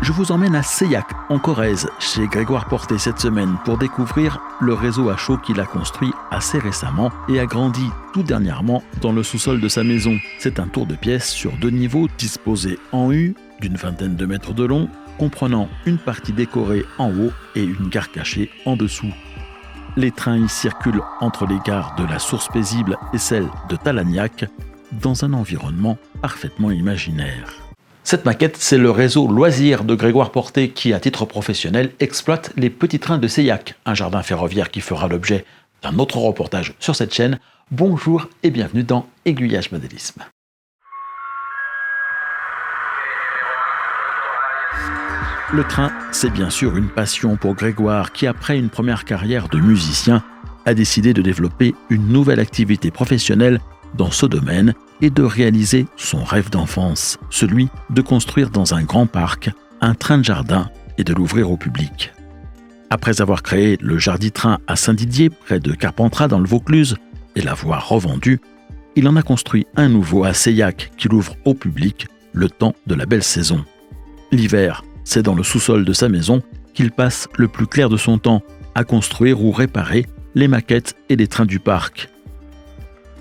Je vous emmène à Seillac, en Corrèze, chez Grégoire Porté cette semaine pour découvrir le réseau à chaud qu'il a construit assez récemment et agrandi tout dernièrement dans le sous-sol de sa maison. C'est un tour de pièce sur 2 niveaux disposés en U d'une vingtaine de mètres de long, comprenant une partie décorée en haut et une gare cachée en dessous. Les trains y circulent entre les gares de la Source Paisible et celle de Talagnac, dans un environnement parfaitement imaginaire. Cette maquette, c'est le réseau Loisirs de Grégoire Porté qui, à titre professionnel, exploite les petits trains de Seillac, un jardin ferroviaire qui fera l'objet d'un autre reportage sur cette chaîne. Bonjour et bienvenue dans Aiguillage Modélisme. Le train, c'est bien sûr une passion pour Grégoire qui, après une première carrière de musicien, a décidé de développer une nouvelle activité professionnelle dans ce domaine et de réaliser son rêve d'enfance, celui de construire dans un grand parc un train de jardin et de l'ouvrir au public. Après avoir créé le Jardi-Train à Saint-Didier, près de Carpentras dans le Vaucluse, et l'avoir revendu, il en a construit un nouveau à Seillac qu'il ouvre au public le temps de la belle saison. L'hiver, c'est dans le sous-sol de sa maison qu'il passe le plus clair de son temps à construire ou réparer les maquettes et les trains du parc.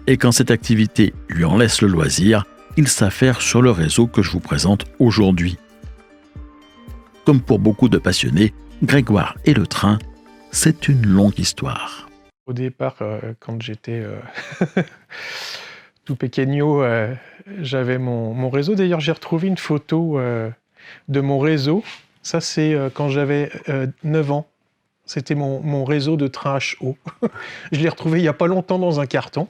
Et quand cette activité lui en laisse le loisir, il s'affaire sur le réseau que je vous présente aujourd'hui. Comme pour beaucoup de passionnés, Grégoire et le train, c'est une longue histoire. Au départ, quand j'étais tout pequeño, j'avais mon réseau. D'ailleurs, j'ai retrouvé une photo de mon réseau. Ça, c'est quand j'avais 9 ans. C'était mon réseau de train HO. Je l'ai retrouvé il n'y a pas longtemps dans un carton.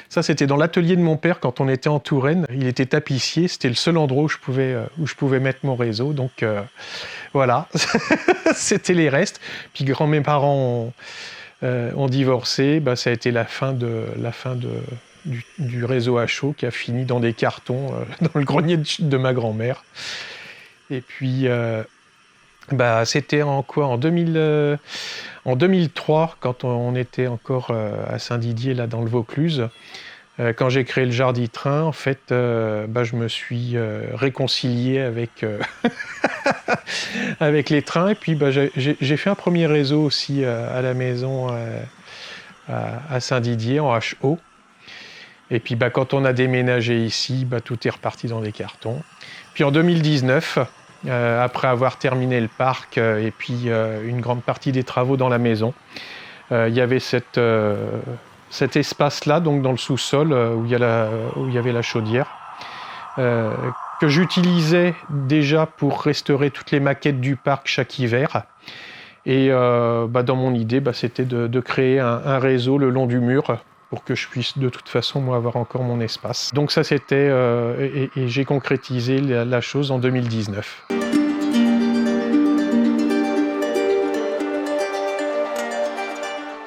Ça, c'était dans l'atelier de mon père quand on était en Touraine. Il était tapissier. C'était le seul endroit où je pouvais mettre mon réseau. Donc, voilà. C'était les restes. Puis, quand mes parents ont divorcé, ça a été la fin du réseau HO qui a fini dans des cartons dans le grenier de ma grand-mère. Et puis... c'était en 2003, quand on était encore à Saint-Didier, là dans le Vaucluse. Quand j'ai créé le Jardi-Train, en fait, je me suis réconcilié avec, avec les trains. Et puis, j'ai fait un premier réseau aussi à la maison à Saint-Didier, en HO. Et puis, quand on a déménagé ici, tout est reparti dans des cartons. Puis en 2019... après avoir terminé le parc et puis une grande partie des travaux dans la maison, il y avait cet espace-là, donc dans le sous-sol, où il y avait la chaudière, que j'utilisais déjà pour restaurer toutes les maquettes du parc chaque hiver. Et dans mon idée, c'était de créer un réseau le long du mur, pour que je puisse de toute façon moi avoir encore mon espace. Donc ça c'était, et j'ai concrétisé la chose en 2019.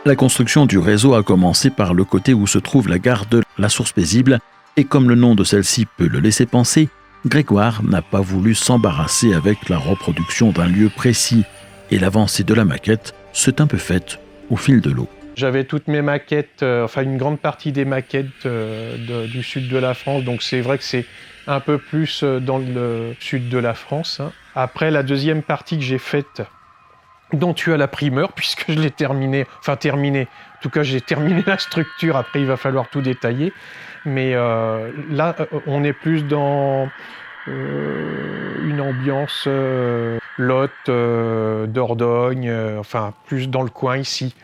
La construction du réseau a commencé par le côté où se trouve la gare de la Source Paisible, et comme le nom de celle-ci peut le laisser penser, Grégoire n'a pas voulu s'embarrasser avec la reproduction d'un lieu précis, et l'avancée de la maquette s'est un peu faite au fil de l'eau. J'avais toutes mes maquettes, une grande partie des maquettes du sud de la France, donc c'est vrai que c'est un peu plus dans le sud de la France. Après, la deuxième partie que j'ai faite, dont tu as la primeur, puisque je l'ai terminée, en tout cas j'ai terminé la structure, après il va falloir tout détailler, mais là on est plus dans une ambiance Lot, Dordogne, plus dans le coin ici.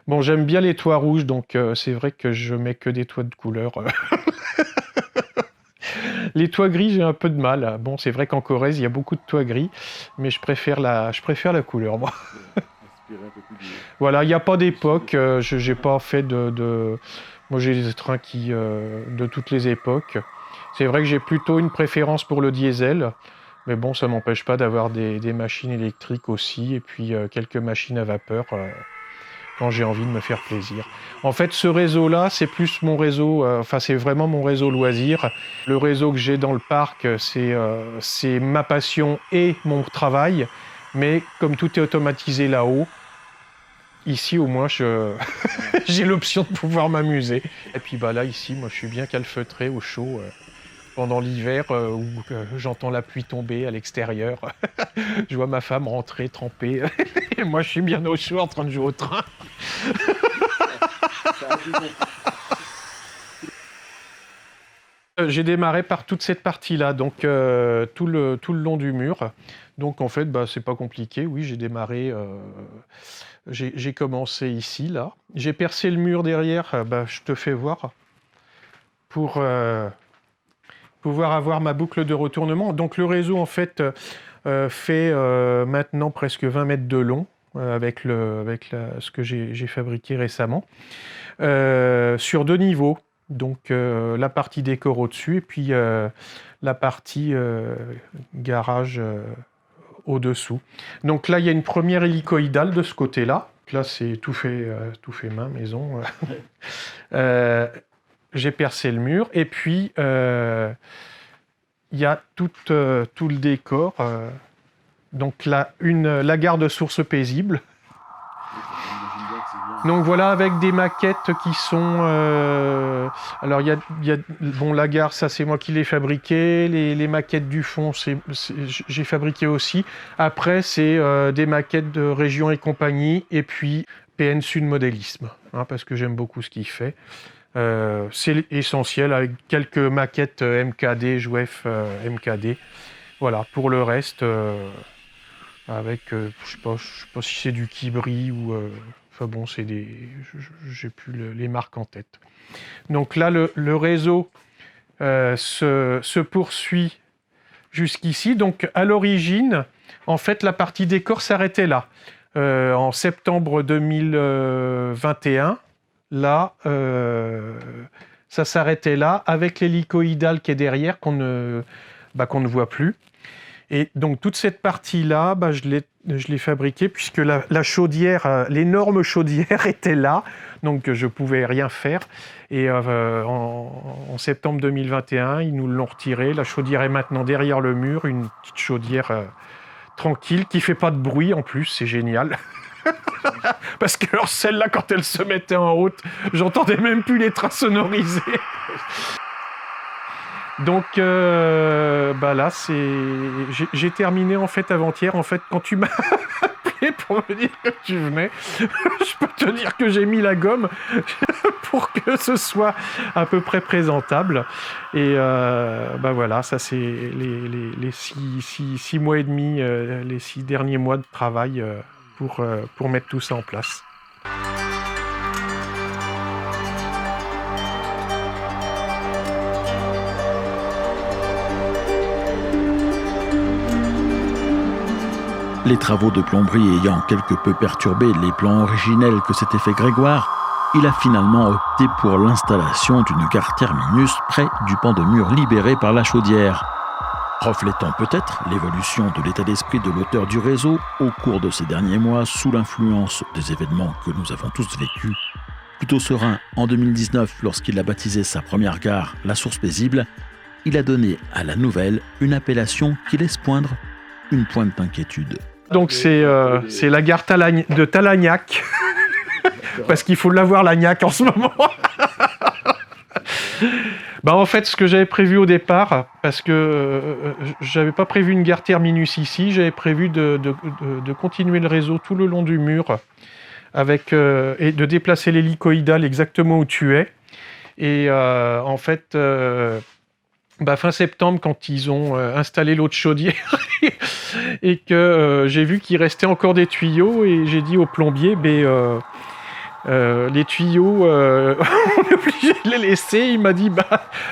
Bon, j'aime bien les toits rouges, donc c'est vrai que je mets que des toits de couleur. Les toits gris, j'ai un peu de mal. Bon, c'est vrai qu'en Corrèze, il y a beaucoup de toits gris, mais je préfère la couleur, moi. Voilà, il n'y a pas d'époque. J'ai pas fait Moi, j'ai des trains de toutes les époques. C'est vrai que j'ai plutôt une préférence pour le diesel. Mais bon, ça ne m'empêche pas d'avoir des machines électriques aussi, et puis quelques machines à vapeur quand j'ai envie de me faire plaisir. En fait, ce réseau-là, c'est plus mon réseau, c'est vraiment mon réseau loisir. Le réseau que j'ai dans le parc, c'est ma passion et mon travail. Mais comme tout est automatisé là-haut, ici au moins, j'ai l'option de pouvoir m'amuser. Et puis là, ici, moi, je suis bien calfeutré au chaud. pendant l'hiver où j'entends la pluie tomber à l'extérieur. Je vois ma femme rentrer trempée et moi je suis bien au chaud en train de jouer au train. J'ai démarré par toute cette partie-là, donc tout le long du mur. Donc en fait, c'est pas compliqué. Oui, j'ai démarré, j'ai commencé ici, là. J'ai percé le mur derrière, je te fais voir, pour pouvoir avoir ma boucle de retournement. Donc le réseau, en fait, fait maintenant presque 20 mètres de long, avec ce que j'ai fabriqué récemment, sur 2 niveaux. Donc la partie décor au-dessus et puis la partie garage au-dessous. Donc là, il y a une première hélicoïdale de ce côté-là. Là, c'est tout fait main, maison. J'ai percé le mur et puis il y a tout le décor. Donc là, la gare de source paisible. Donc voilà, avec des maquettes qui sont... alors il y a la gare, ça c'est moi qui l'ai fabriqué. Les maquettes du fond, j'ai fabriqué aussi. Après, c'est des maquettes de Région et compagnie. Et puis PN Sud Modélisme, parce que j'aime beaucoup ce qu'il fait. C'est essentiel, avec quelques maquettes MKD, Jouef MKD. Voilà, pour le reste, avec, je sais pas si c'est du Kibri ou... Enfin bon, j'ai plus les marques en tête. Donc là, le réseau se poursuit jusqu'ici. Donc à l'origine, en fait, la partie décor s'arrêtait là. En septembre 2021, là, ça s'arrêtait là, avec l'hélicoïdale qui est derrière, qu'on ne voit plus. Et donc toute cette partie-là, je l'ai fabriquée puisque la chaudière, l'énorme chaudière était là, donc je ne pouvais rien faire. Et en septembre 2021, ils nous l'ont retirée. La chaudière est maintenant derrière le mur, une petite chaudière tranquille qui ne fait pas de bruit en plus, c'est génial. Parce que alors, celle-là, quand elle se mettait en route, j'entendais même plus les trains sonorisés. Donc là, j'ai terminé en fait avant-hier. En fait, quand tu m'as appelé pour me dire que tu venais, je peux te dire que j'ai mis la gomme pour que ce soit à peu près présentable. Et voilà, ça c'est les 6 mois et demi, les 6 derniers mois de travail pour mettre tout ça en place. Les travaux de plomberie ayant quelque peu perturbé les plans originels que s'était fait Grégoire, il a finalement opté pour l'installation d'une gare terminus près du pan de mur libéré par la chaudière. Reflétant peut-être l'évolution de l'état d'esprit de l'auteur du réseau au cours de ces derniers mois sous l'influence des événements que nous avons tous vécus, plutôt serein en 2019 lorsqu'il a baptisé sa première gare La Source Paisible, il a donné à la nouvelle une appellation qui laisse poindre une pointe d'inquiétude. Donc c'est la gare de Talagnac, parce qu'il faut l'avoir Lagnac en ce moment. En fait, ce que j'avais prévu au départ, parce que j'avais pas prévu une gare terminus ici, j'avais prévu de continuer le réseau tout le long du mur, et de déplacer l'hélicoïdale exactement où tu es. Et en fait... fin septembre, quand ils ont installé l'eau de chaudière et que j'ai vu qu'il restait encore des tuyaux, et j'ai dit au plombier, les tuyaux, on est obligé de les laisser. Il m'a dit,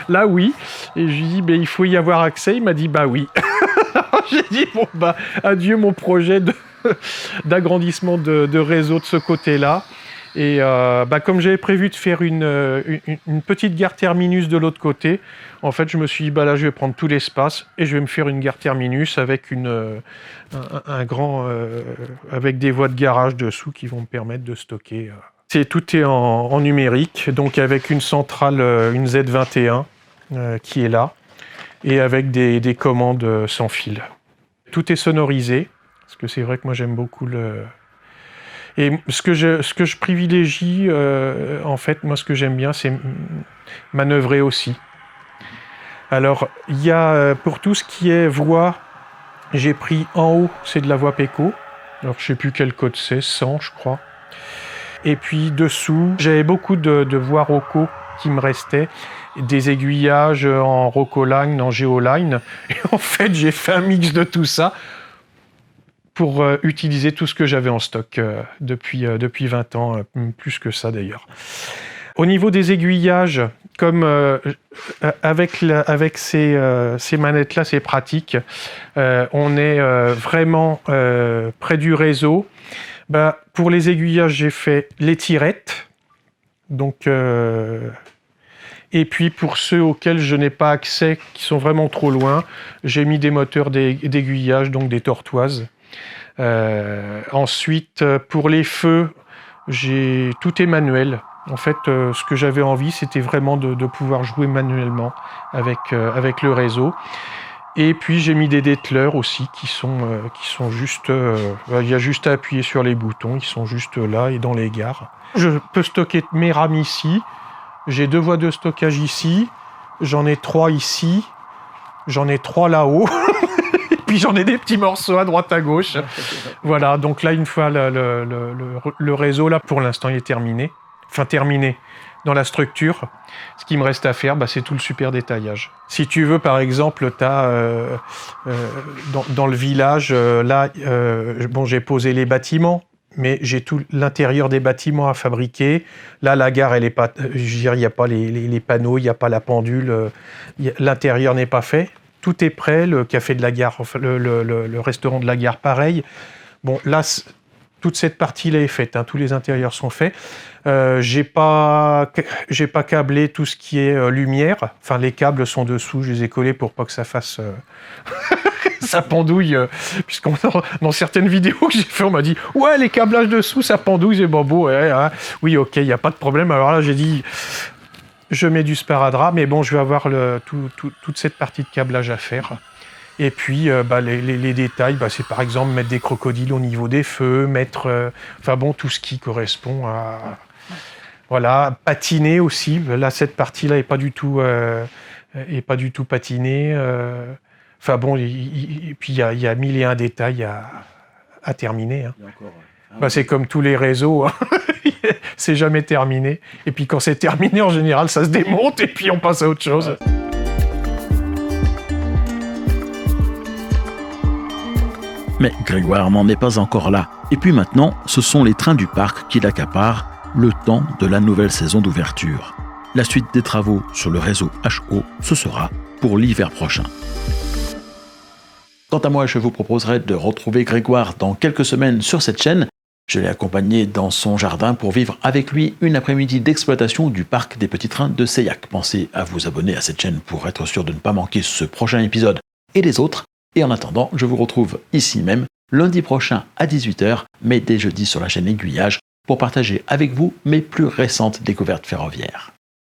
là oui. Et je lui ai dit, il faut y avoir accès. Il m'a dit, oui. J'ai dit, adieu mon projet d'agrandissement de réseau de ce côté-là. Et comme j'avais prévu de faire une petite gare terminus de l'autre côté, en fait, je me suis dit, là, je vais prendre tout l'espace et je vais me faire une gare terminus avec avec des voies de garage dessous qui vont me permettre de stocker. Tout est en numérique, donc avec une centrale, une Z21 qui est là, et avec des commandes sans fil. Tout est sonorisé, parce que c'est vrai que moi j'aime beaucoup Et ce que je privilégie, en fait, moi ce que j'aime bien, c'est manœuvrer aussi. Alors, il y a pour tout ce qui est voie, j'ai pris en haut, c'est de la voie Péco. Alors, je ne sais plus quel code c'est, 100 je crois. Et puis dessous, j'avais beaucoup de voies Roco qui me restaient, des aiguillages en Rocoline, en Geoline. Et en fait, j'ai fait un mix de tout ça pour utiliser tout ce que j'avais en stock depuis 20 ans, plus que ça d'ailleurs. Au niveau des aiguillages, comme avec ces manettes-là, c'est pratique, on est vraiment près du réseau. Pour les aiguillages, j'ai fait les tirettes. Donc, et puis pour ceux auxquels je n'ai pas accès, qui sont vraiment trop loin, j'ai mis des moteurs d'aiguillage, donc des tortoises. Ensuite, pour les feux, tout est manuel. En fait, ce que j'avais envie, c'était vraiment de pouvoir jouer manuellement avec le réseau. Et puis j'ai mis des dételeurs aussi qui sont juste... il y a juste à appuyer sur les boutons, ils sont juste là et dans les gares. Je peux stocker mes rames ici. J'ai 2 voies de stockage ici. J'en ai 3 ici. J'en ai 3 là-haut. Et puis j'en ai des petits morceaux à droite à gauche. Voilà, donc là, une fois le réseau, là, pour l'instant, il est terminé. Enfin, terminé dans la structure. Ce qui me reste à faire, c'est tout le super détaillage. Si tu veux, par exemple, tu as dans le village, j'ai posé les bâtiments, mais j'ai tout l'intérieur des bâtiments à fabriquer. Là, la gare, elle est pas, il n'y a pas les panneaux, il n'y a pas la pendule, l'intérieur n'est pas fait. Tout est prêt, le café de la gare, enfin, le restaurant de la gare, pareil. Bon, là, toute cette partie-là est faite, tous les intérieurs sont faits. J'ai pas câblé tout ce qui est lumière. Enfin, les câbles sont dessous, je les ai collés pour pas que ça fasse... ça pendouille, dans certaines vidéos que j'ai fait, on m'a dit « Ouais, les câblages dessous, ça pendouille, c'est bobo. Ouais, hein. » Oui, ok, il n'y a pas de problème. Alors là, j'ai dit « Je mets du sparadrap, mais bon, je vais avoir toute cette partie de câblage à faire. » Et puis, les détails, c'est par exemple mettre des crocodiles au niveau des feux, mettre... tout ce qui correspond à... Voilà, patiner aussi. Là, cette partie-là n'est pas du tout patinée. Et puis il y a 1001 détails à terminer. C'est comme tous les réseaux, c'est jamais terminé. Et puis quand c'est terminé, en général, ça se démonte et puis on passe à autre chose. Mais Grégoire n'en est pas encore là. Et puis maintenant, ce sont les trains du parc qui l'accaparent, le temps de la nouvelle saison d'ouverture. La suite des travaux sur le réseau HO, ce sera pour l'hiver prochain. Quant à moi, je vous proposerai de retrouver Grégoire dans quelques semaines sur cette chaîne. Je l'ai accompagné dans son jardin pour vivre avec lui une après-midi d'exploitation du parc des petits trains de Seillac. Pensez à vous abonner à cette chaîne pour être sûr de ne pas manquer ce prochain épisode et les autres. Et en attendant, je vous retrouve ici même, lundi prochain à 18h, mais dès jeudi sur la chaîne Aiguillage, pour partager avec vous mes plus récentes découvertes ferroviaires.